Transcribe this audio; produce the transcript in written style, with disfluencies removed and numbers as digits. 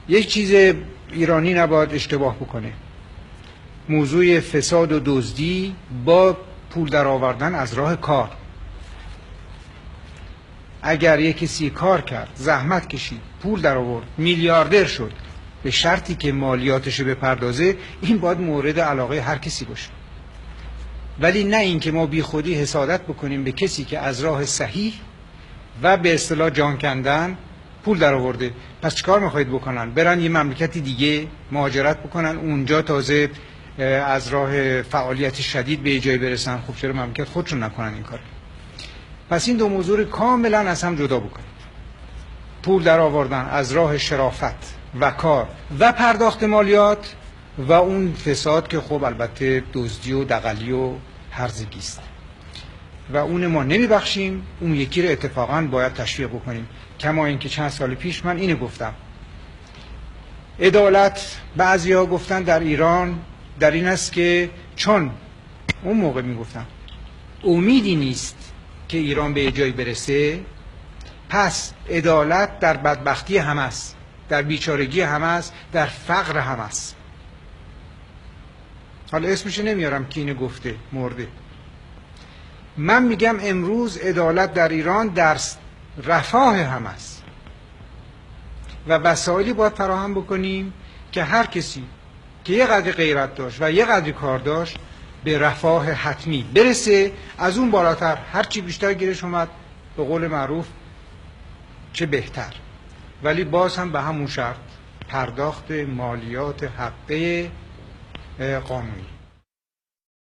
یک چیز ایرانی نباید اشتباه بکنه، موضوع فساد و دزدی با پول در آوردن از راه کار. اگر یک کسی کار کرد، زحمت کشید، پول در آورد، میلیاردر شد، به شرطی که مالیاتش بپردازه، این باید مورد علاقه هر کسی باشه. ولی نه اینکه ما بی خودی حسادت بکنیم به کسی که از راه صحیح و به اصطلاح جان کندن پول در آورده. پس چیکار میخواید بکنن؟ برن یه مملکتی دیگه مهاجرت بکنن، اونجا تازه از راه فعالیت شدید به جای برسن؟ خب چرا مملکت خودشون نکنن این کار؟ پس این دو موضوع رو کاملا از هم جدا بکنید. پول در آوردن از راه شرافت و کار و پرداخت مالیات، و اون فساد که خب البته دزدی و دغلی و هرزگی است و اون ما نمیبخشیم. اون یکی رو اتفاقا باید تشویق بکنیم. کما اینکه چند سال پیش من اینو گفتم، عدالت بعضیا گفتن در ایران در این است که چون اون موقع میگفتم امیدی نیست که ایران به جایی برسه، پس عدالت در بدبختی هم است، در بیچارگی هم است، در فقر هم است. حالا اسمش نمیارم که اینو گفته، مرده. من میگم امروز عدالت در ایران در رفاه هم است و وسایلی باید فراهم بکنیم که هر کسی که یه قدر غیرت داشت و یه قدر کار داشت به رفاه حتمی برسه. از اون بالاتر هرچی بیشتر گیرش اومد، به قول معروف چه بهتر. ولی باز هم به همون شرط، پرداخت مالیات حقه قانونی.